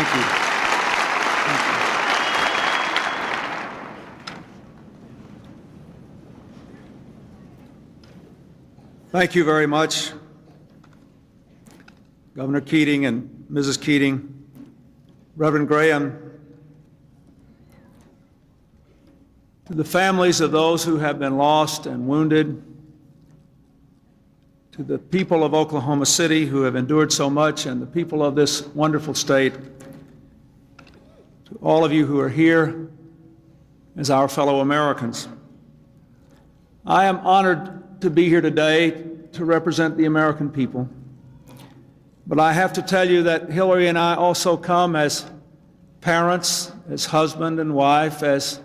Thank you. Thank you. Thank you very much, Governor Keating and Mrs. Keating, Reverend Graham. To the families of those who have been lost and wounded, to the people of Oklahoma City who have endured so much, and the people of this wonderful state, to all of you who are here as our fellow Americans. I am honored to be here today to represent the American people. But I have to tell you that Hillary and I also come as parents, as husband and wife, as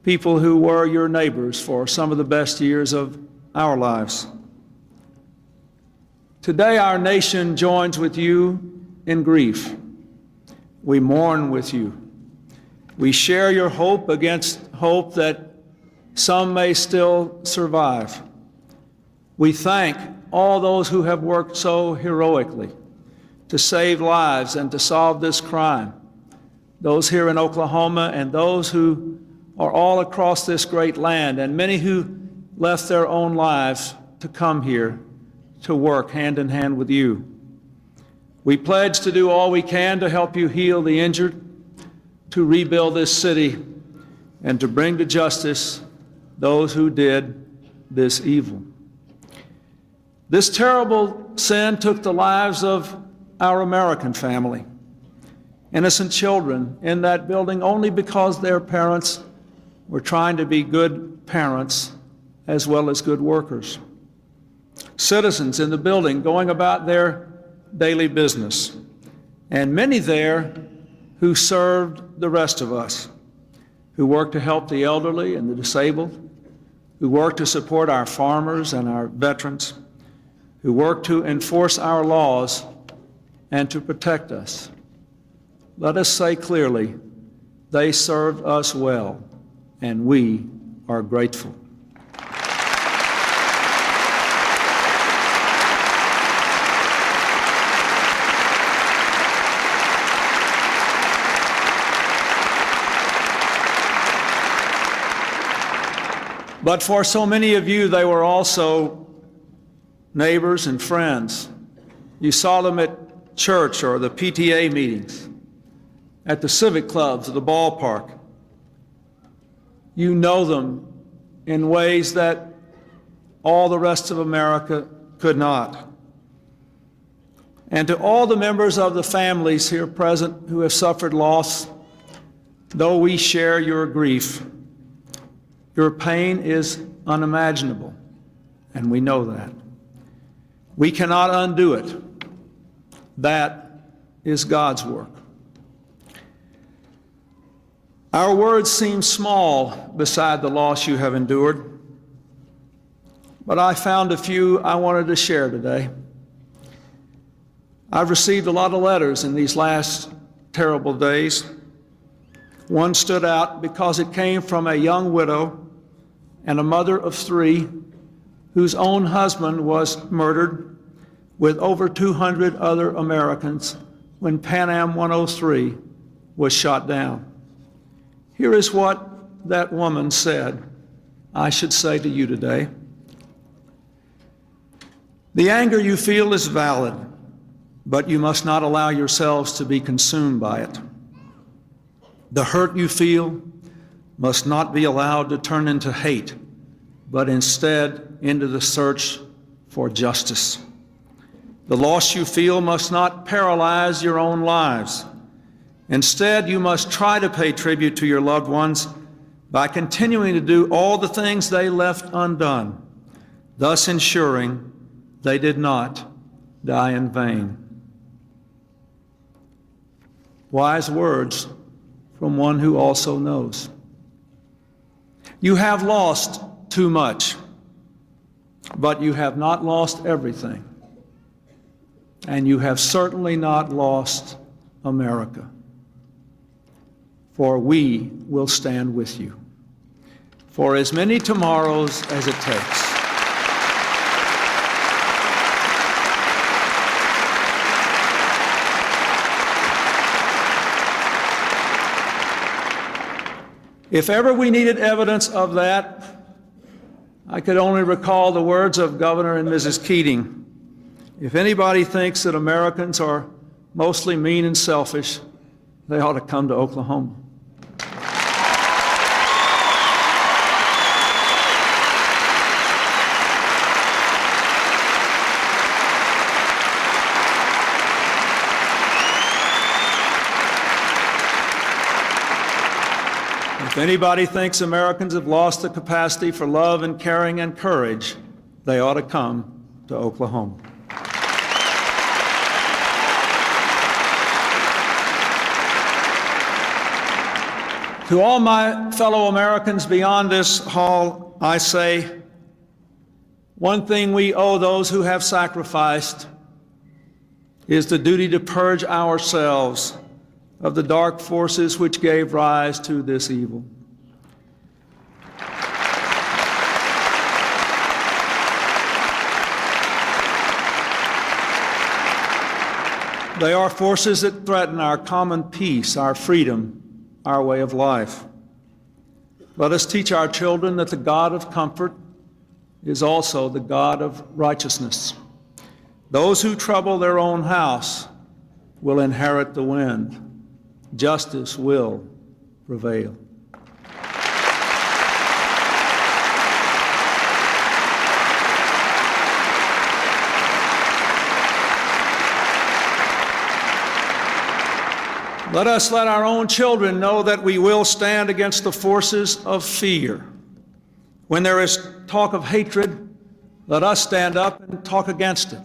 people who were your neighbors for some of the best years of our lives. Today, our nation joins with you in grief. We mourn with you. We share your hope against hope that some may still survive. We thank all those who have worked so heroically to save lives and to solve this crime, those here in Oklahoma and those who are all across this great land, and many who left their own lives to come here to work hand in hand with you. We pledge to do all we can to help you heal the injured, to rebuild this city, and to bring to justice those who did this evil. This terrible sin took the lives of our American family, innocent children in that building only because their parents were trying to be good parents as well as good workers. Citizens in the building going about their daily business, and many there who served the rest of us, who worked to help the elderly and the disabled, who worked to support our farmers and our veterans, who worked to enforce our laws and to protect us. Let us say clearly, they served us well, and we are grateful. But for so many of you, they were also neighbors and friends. You saw them at church or the PTA meetings, at the civic clubs, at the ballpark. You know them in ways that all the rest of America could not. And to all the members of the families here present who have suffered loss, though we share your grief, your pain is unimaginable, and we know that. We cannot undo it. That is God's work. Our words seem small beside the loss you have endured, but I found a few I wanted to share today. I've received a lot of letters in these last terrible days. One stood out because it came from a young widow and a mother of 3 whose own husband was murdered with over 200 other Americans when Pan Am 103 was shot down. Here is what that woman said, I should say to you today. The anger you feel is valid, but you must not allow yourselves to be consumed by it. The hurt you feel must not be allowed to turn into hate, but instead into the search for justice. The loss you feel must not paralyze your own lives. Instead, you must try to pay tribute to your loved ones by continuing to do all the things they left undone, thus ensuring they did not die in vain. Wise words from one who also knows. You have lost too much, but you have not lost everything. And you have certainly not lost America. For we will stand with you for as many tomorrows as it takes. If ever we needed evidence of that, I could only recall the words of Governor and Mrs. Keating. If anybody thinks that Americans are mostly mean and selfish, they ought to come to Oklahoma. If anybody thinks Americans have lost the capacity for love and caring and courage, they ought to come to Oklahoma. To all my fellow Americans beyond this hall, I say, one thing we owe those who have sacrificed is the duty to purge ourselves of the dark forces which gave rise to this evil. They are forces that threaten our common peace, our freedom, our way of life. Let us teach our children that the God of comfort is also the God of righteousness. Those who trouble their own house will inherit the wind. Justice will prevail. Let us let our own children know that we will stand against the forces of fear. When there is talk of hatred, let us stand up and talk against it.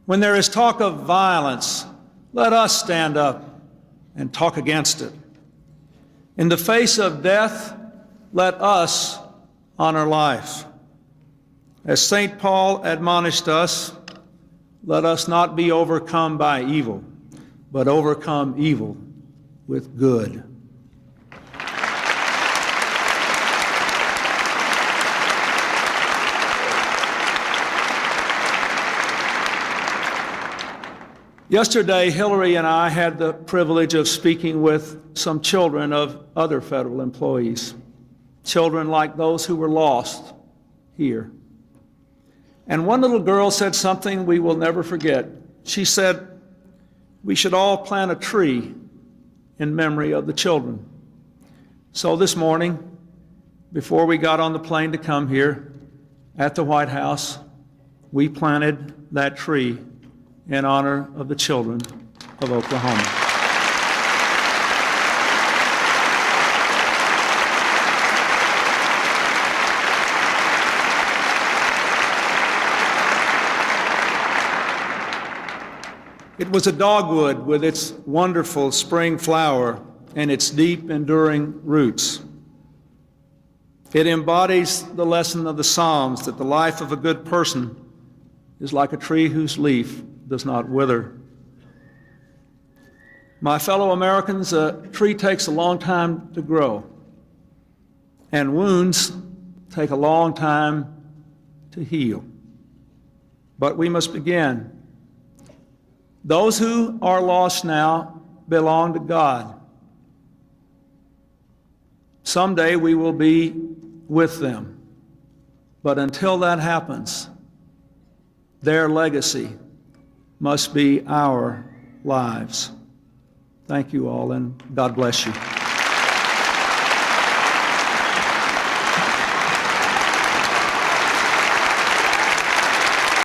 When there is talk of violence, let us stand up and talk against it. In the face of death, let us honor life. As St. Paul admonished us, let us not be overcome by evil, but overcome evil with good. Yesterday, Hillary and I had the privilege of speaking with some children of other federal employees, children like those who were lost here. And one little girl said something we will never forget. She said, "We should all plant a tree in memory of the children." So this morning, before we got on the plane to come here at the White House, we planted that tree in honor of the children of Oklahoma. It was a dogwood with its wonderful spring flower and its deep, enduring roots. It embodies the lesson of the Psalms that the life of a good person is like a tree whose leaf does not wither. My fellow Americans, a tree takes a long time to grow, and wounds take a long time to heal. But we must begin. Those who are lost now belong to God. Someday we will be with them. But until that happens, their legacy must be our lives. Thank you all, and God bless you.